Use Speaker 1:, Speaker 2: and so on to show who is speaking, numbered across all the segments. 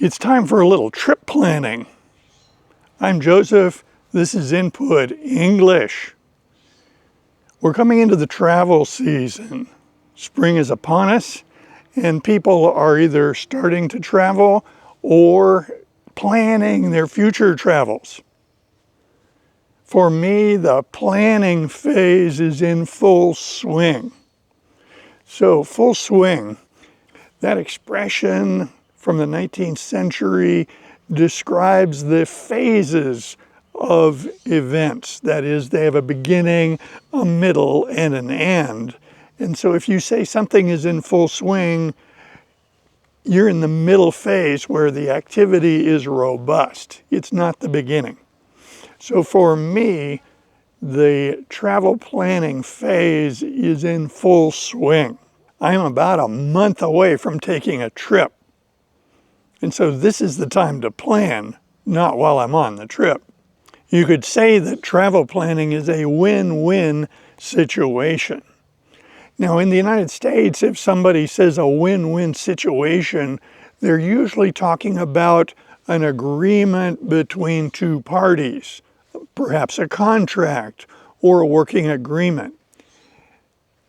Speaker 1: It's time for a little trip planning. I'm Joseph. This is Input English. We're coming into the travel season. Spring is upon us, and people are either starting to travel or planning their future travels. For me, the planning phase is in full swing. So, full swing, that expression from the 19th century describes the phases of events. That is, they have a beginning, a middle, and an end. And so if you say something is in full swing, you're in the middle phase where the activity is robust. It's not the beginning. So for me, the travel planning phase is in full swing. I am about a month away from taking a trip. And so this is the time to plan, not while I'm on the trip. You could say that travel planning is a win-win situation. Now, in the United States, if somebody says a win-win situation, they're usually talking about an agreement between two parties, perhaps a contract or a working agreement.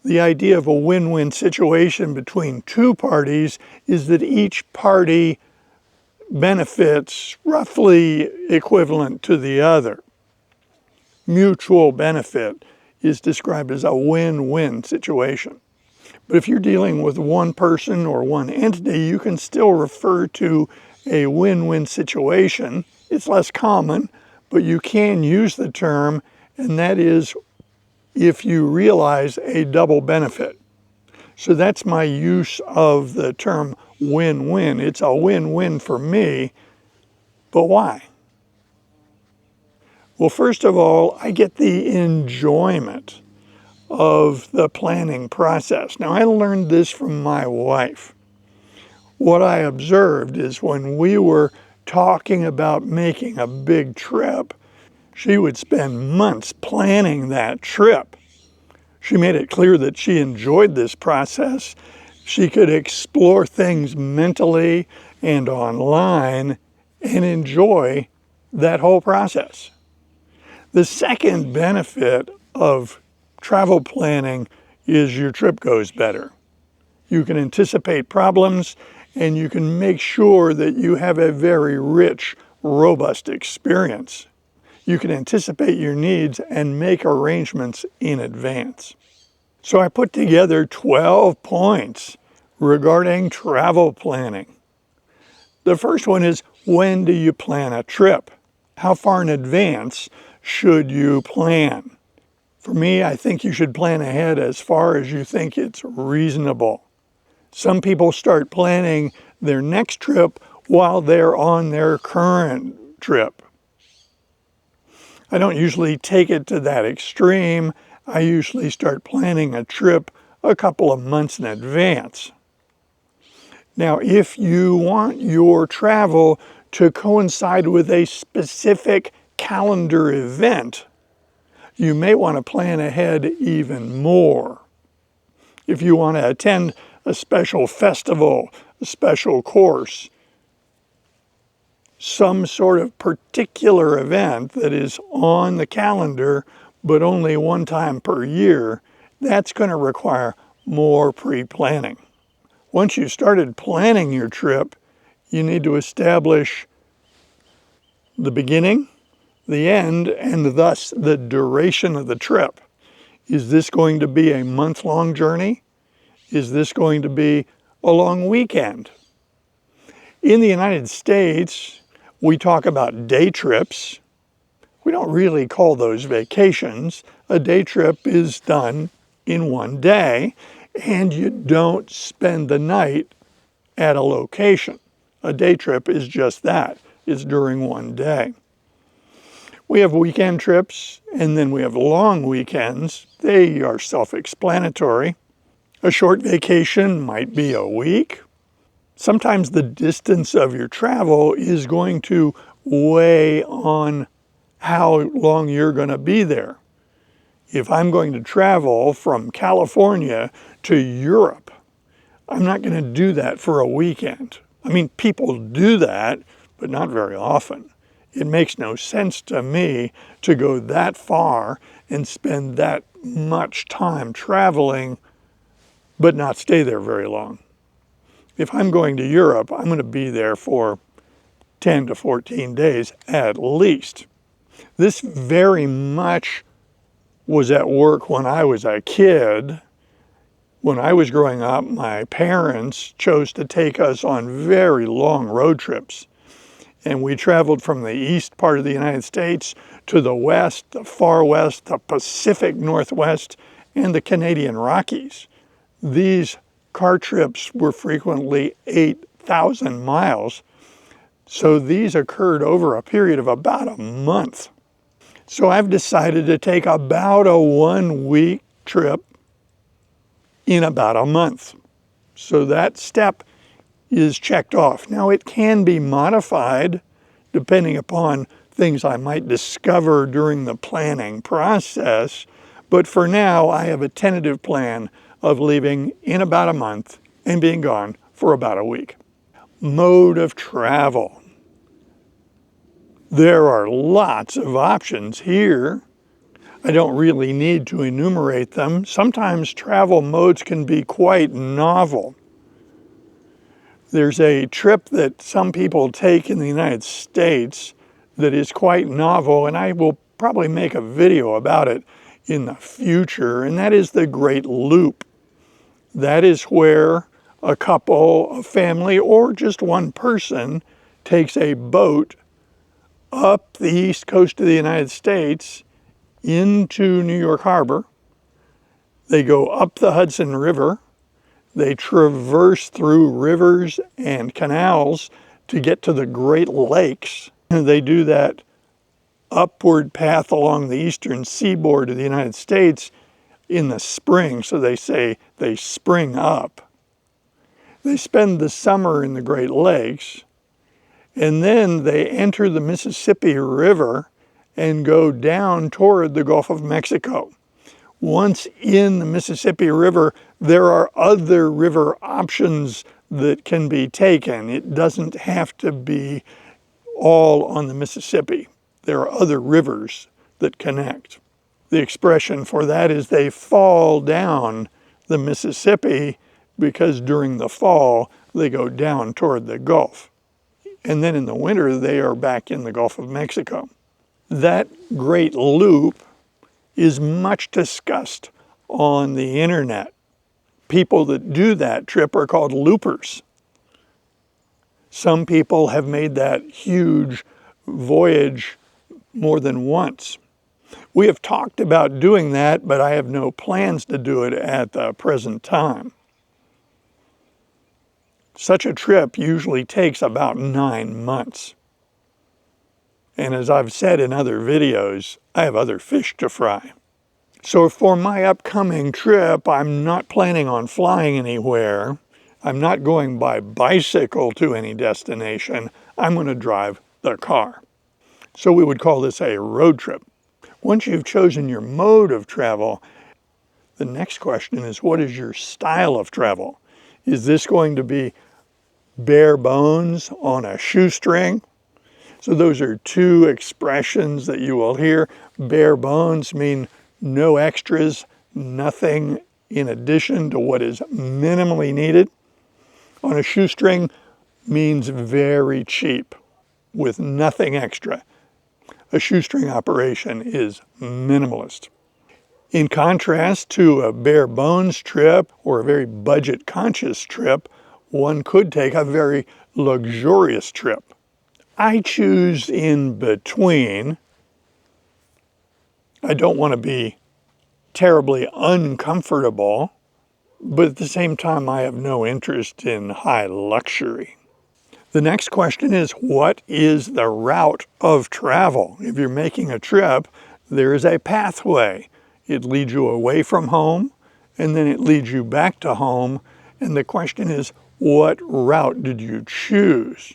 Speaker 1: The idea of a win-win situation between two parties is that each party benefits roughly equivalent to the other. Mutual benefit is described as a win-win situation. But if you're dealing with one person or one entity, you can still refer to a win-win situation. It's less common, but you can use the term, and that is if you realize a double benefit. So that's my use of the term win-win. It's a win-win for me, but why? Well, first of all, I get the enjoyment of the planning process. Now, I learned this from my wife. What I observed is when we were talking about making a big trip, she would spend months planning that trip. She made it clear that she enjoyed this process. She could explore things mentally and online and enjoy that whole process. The second benefit of travel planning is your trip goes better. You can anticipate problems and you can make sure that you have a very rich, robust experience. You can anticipate your needs and make arrangements in advance. So I put together 12 points regarding travel planning. The first one is, when do you plan a trip? How far in advance should you plan? For me, I think you should plan ahead as far as you think it's reasonable. Some people start planning their next trip while they're on their current trip. I don't usually take it to that extreme. I usually start planning a trip a couple of months in advance. Now, if you want your travel to coincide with a specific calendar event, you may want to plan ahead even more. If you want to attend a special festival, a special course, some sort of particular event that is on the calendar but only one time per year, that's going to require more pre-planning. Once you've started planning your trip, you need to establish the beginning, the end, and thus the duration of the trip. Is this going to be a month-long journey? Is this going to be a long weekend? In the United States, we talk about day trips. We don't really call those vacations. A day trip is done in one day, and you don't spend the night at a location. A day trip is just that. It's during one day. We have weekend trips, and then we have long weekends. They are self-explanatory. A short vacation might be a week. Sometimes the distance of your travel is going to weigh on how long you're going to be there. If I'm going to travel from California to Europe, I'm not going to do that for a weekend. I mean, people do that, but not very often. It makes no sense to me to go that far and spend that much time traveling, but not stay there very long. If I'm going to Europe, I'm going to be there for 10 to 14 days at least. This very much was at work when I was a kid. When I was growing up, my parents chose to take us on very long road trips. And we traveled from the east part of the United States to the west, the far west, the Pacific Northwest, and the Canadian Rockies. These car trips were frequently 8,000 miles. So these occurred over a period of about a month. So I've decided to take about a 1-week trip in about a month. So that step is checked off. Now it can be modified depending upon things I might discover during the planning process, but for now I have a tentative plan of leaving in about a month and being gone for about a week. Mode of travel. There are lots of options here. I don't really need to enumerate them. Sometimes travel modes can be quite novel. There's a trip that some people take in the United States that is quite novel, and I will probably make a video about it in the future, and that is the Great Loop. That is where a couple, a family, or just one person takes a boat up the east coast of the United States into New York Harbor. They go up the Hudson River. They traverse through rivers and canals to get to the Great Lakes. And they do that upward path along the eastern seaboard of the United States in the spring, so they say they spring up. They spend the summer in the Great Lakes, and then they enter the Mississippi River and go down toward the Gulf of Mexico. Once in the Mississippi River, there are other river options that can be taken. It doesn't have to be all on the Mississippi. There are other rivers that connect. The expression for that is they fall down the Mississippi because during the fall they go down toward the Gulf. And then in the winter they are back in the Gulf of Mexico. That Great Loop is much discussed on the internet. People that do that trip are called loopers. Some people have made that huge voyage more than once. We have talked about doing that, but I have no plans to do it at the present time. Such a trip usually takes about 9 months. And as I've said in other videos, I have other fish to fry. So for my upcoming trip, I'm not planning on flying anywhere. I'm not going by bicycle to any destination. I'm going to drive the car. So we would call this a road trip. Once you've chosen your mode of travel, the next question is, what is your style of travel? Is this going to be bare bones on a shoestring? So those are two expressions that you will hear. Bare bones mean no extras, nothing in addition to what is minimally needed. On a shoestring means very cheap with nothing extra. A shoestring operation is minimalist. In contrast to a bare bones trip or a very budget conscious trip, one could take a very luxurious trip. I choose in between. I don't want to be terribly uncomfortable, but at the same time I have no interest in high luxury. The next question is, what is the route of travel? If you're making a trip, there is a pathway. It leads you away from home, and then it leads you back to home. And the question is, what route did you choose?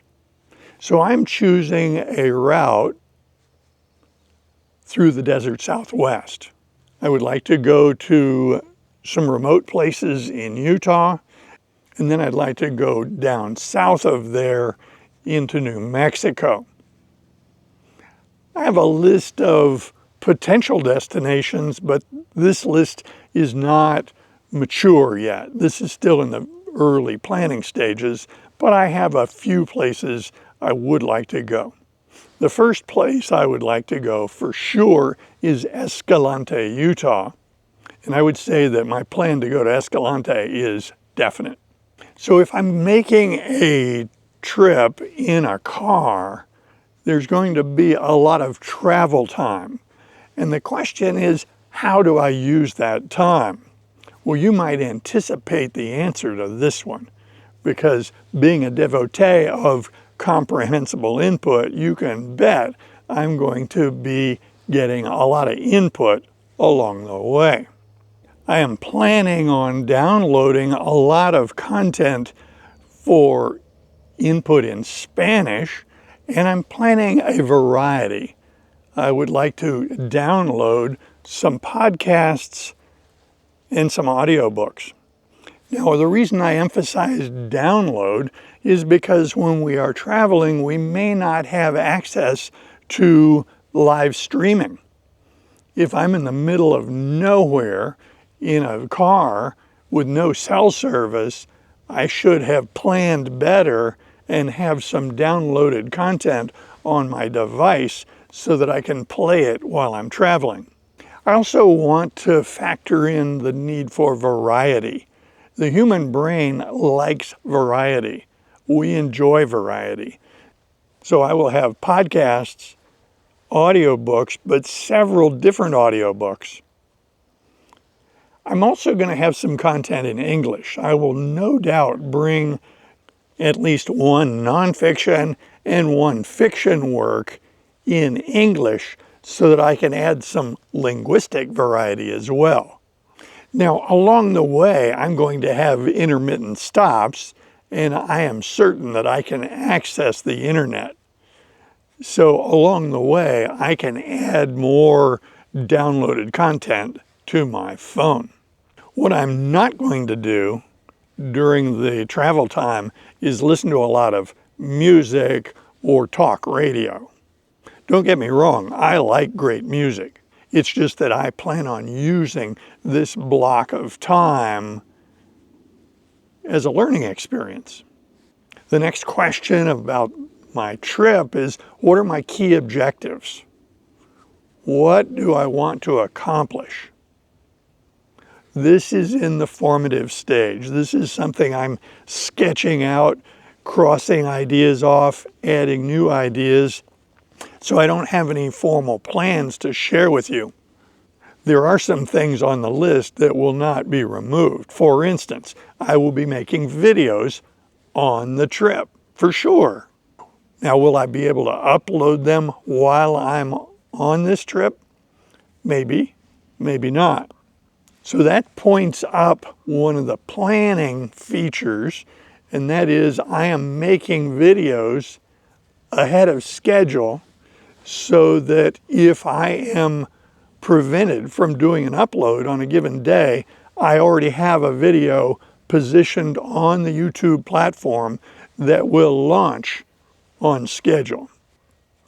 Speaker 1: So I'm choosing a route through the desert Southwest. I would like to go to some remote places in Utah, and then I'd like to go down south of there into New Mexico. I have a list of potential destinations, but this list is not mature yet. This is still in the early planning stages, but I have a few places I would like to go. The first place I would like to go for sure is Escalante, Utah. And I would say that my plan to go to Escalante is definite. So if I'm making a trip in a car, there's going to be a lot of travel time. And the question is, how do I use that time? Well, you might anticipate the answer to this one, because being a devotee of comprehensible input, you can bet I'm going to be getting a lot of input along the way. I am planning on downloading a lot of content for input in Spanish, and I'm planning a variety. I would like to download some podcasts and some audiobooks. Now, the reason I emphasize download is because when we are traveling, we may not have access to live streaming. If I'm in the middle of nowhere in a car with no cell service, I should have planned better and have some downloaded content on my device so that I can play it while I'm traveling. I also want to factor in the need for variety. The human brain likes variety. We enjoy variety. So I will have podcasts, audiobooks, but several different audiobooks. I'm also going to have some content in English. I will no doubt bring at least one nonfiction and one fiction work in English so that I can add some linguistic variety as well. Now, along the way, I'm going to have intermittent stops, and I am certain that I can access the internet. So along the way, I can add more downloaded content to my phone. What I'm not going to do during the travel time is listen to a lot of music or talk radio. Don't get me wrong, I like great music. It's just that I plan on using this block of time as a learning experience. The next question about my trip is, what are my key objectives? What do I want to accomplish? This is in the formative stage. This is something I'm sketching out, crossing ideas off, adding new ideas. So I don't have any formal plans to share with you. There are some things on the list that will not be removed. For instance, I will be making videos on the trip, for sure. Now, will I be able to upload them while I'm on this trip? Maybe, maybe not. So that points up one of the planning features, and that is I am making videos ahead of schedule so that if I am prevented from doing an upload on a given day, I already have a video positioned on the YouTube platform that will launch on schedule.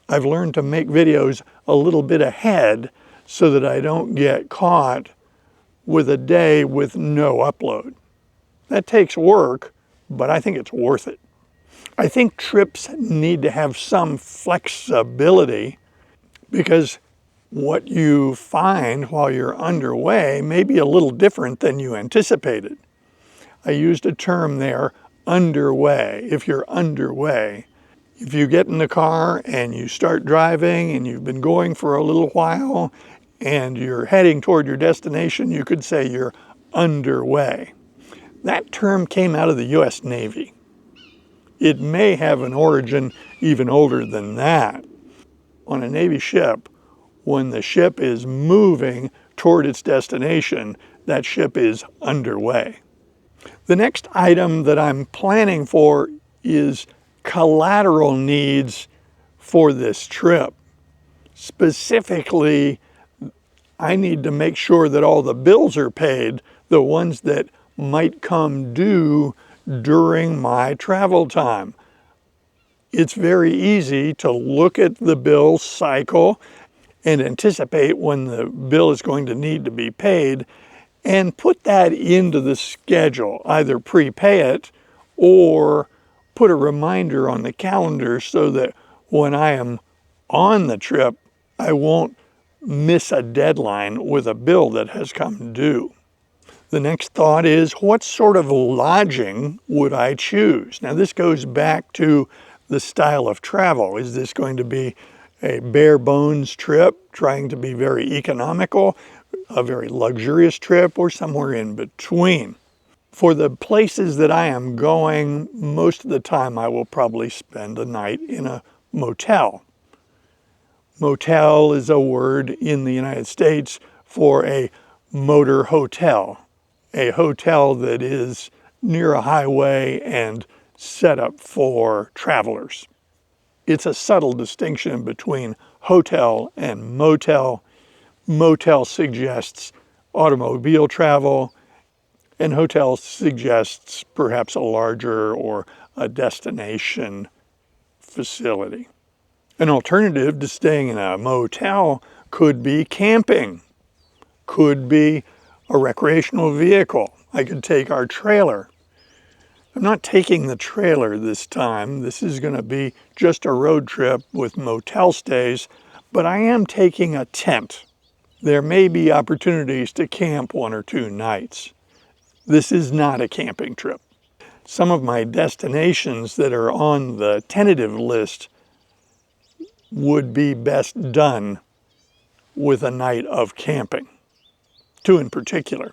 Speaker 1: I've learned to make videos a little bit ahead so that I don't get caught with a day with no upload. That takes work, but I think it's worth it. I think trips need to have some flexibility because what you find while you're underway may be a little different than you anticipated. I used a term there, underway. If you're underway, if you get in the car and you start driving and you've been going for a little while and you're heading toward your destination, you could say you're underway. That term came out of the U.S. Navy. It may have an origin even older than that. On a Navy ship, when the ship is moving toward its destination, that ship is underway. The next item that I'm planning for is collateral needs for this trip. Specifically, I need to make sure that all the bills are paid, the ones that might come due during my travel time. It's very easy to look at the bill cycle and anticipate when the bill is going to need to be paid and put that into the schedule, either prepay it or put a reminder on the calendar so that when I am on the trip, I won't miss a deadline with a bill that has come due. The next thought is, what sort of lodging would I choose? Now, this goes back to the style of travel. Is this going to be a bare bones trip, trying to be very economical, a very luxurious trip, or somewhere in between? For the places that I am going, most of the time I will probably spend a night in a motel. Motel is a word in the United States for a motor hotel, a hotel that is near a highway and set up for travelers. It's a subtle distinction between hotel and motel. Motel suggests automobile travel, and hotel suggests perhaps a larger or a destination facility. An alternative to staying in a motel could be camping, could be a recreational vehicle. I could take our trailer. I'm not taking the trailer this time. This is going to be just a road trip with motel stays, but I am taking a tent. There may be opportunities to camp 1 or 2 nights. This is not a camping trip. Some of my destinations that are on the tentative list would be best done with a night of camping. 2 in particular.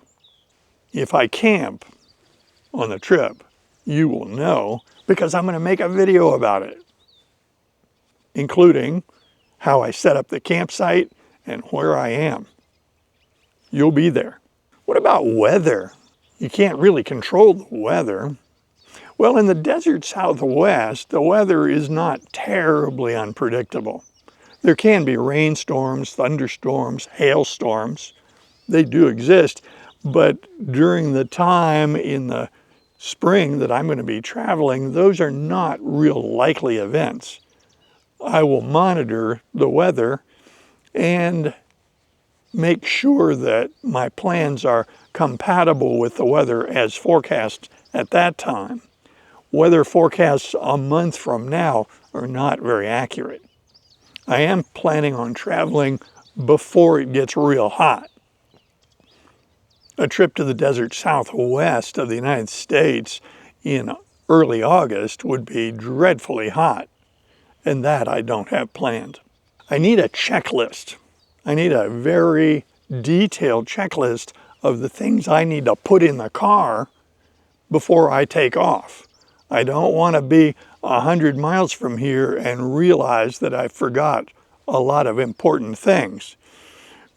Speaker 1: If I camp on the trip, you will know because I'm going to make a video about it, including how I set up the campsite and where I am. You'll be there. What about weather? You can't really control the weather. Well, in the desert Southwest, the weather is not terribly unpredictable. There can be rainstorms, thunderstorms, hailstorms. They do exist, but during the time in the spring that I'm going to be traveling, those are not real likely events. I will monitor the weather and make sure that my plans are compatible with the weather as forecast at that time. Weather forecasts a month from now are not very accurate. I am planning on traveling before it gets real hot. A trip to the desert Southwest of the United States in early August would be dreadfully hot, and that I don't have planned. I need a checklist. I need a very detailed checklist of the things I need to put in the car before I take off. I don't want to be 100 miles from here and realize that I forgot a lot of important things,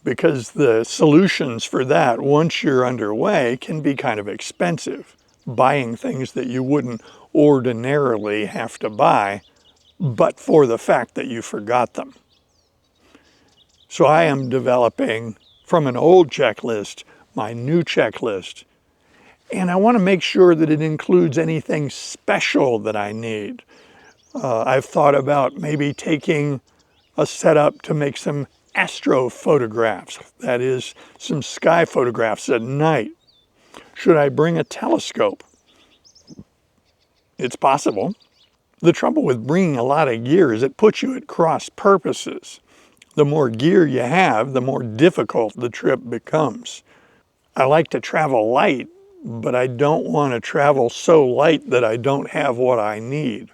Speaker 1: because the solutions for that, once you're underway, can be kind of expensive. Buying things that you wouldn't ordinarily have to buy, but for the fact that you forgot them. So I am developing from an old checklist my new checklist, and I want to make sure that it includes anything special that I need. I've thought about maybe taking a setup to make some astrophotographs, that is, some sky photographs at night. Should I bring a telescope? It's possible. The trouble with bringing a lot of gear is it puts you at cross purposes. The more gear you have, the more difficult the trip becomes. I like to travel light, but I don't want to travel so light that I don't have what I need.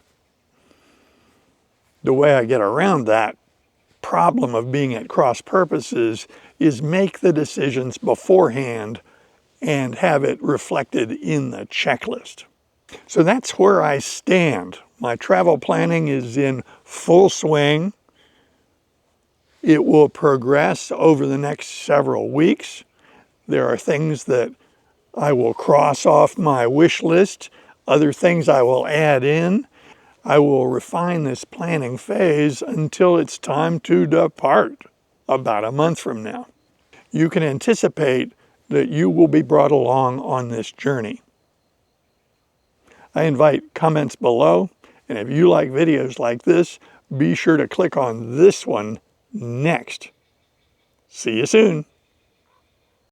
Speaker 1: The way I get around that problem of being at cross purposes is make the decisions beforehand and have it reflected in the checklist. So that's where I stand. My travel planning is in full swing. It will progress over the next several weeks. There are things that I will cross off my wish list, other things I will add in. I will refine this planning phase until it's time to depart, about a month from now. You can anticipate that you will be brought along on this journey. I invite comments below, and if you like videos like this, be sure to click on this one next. See you soon.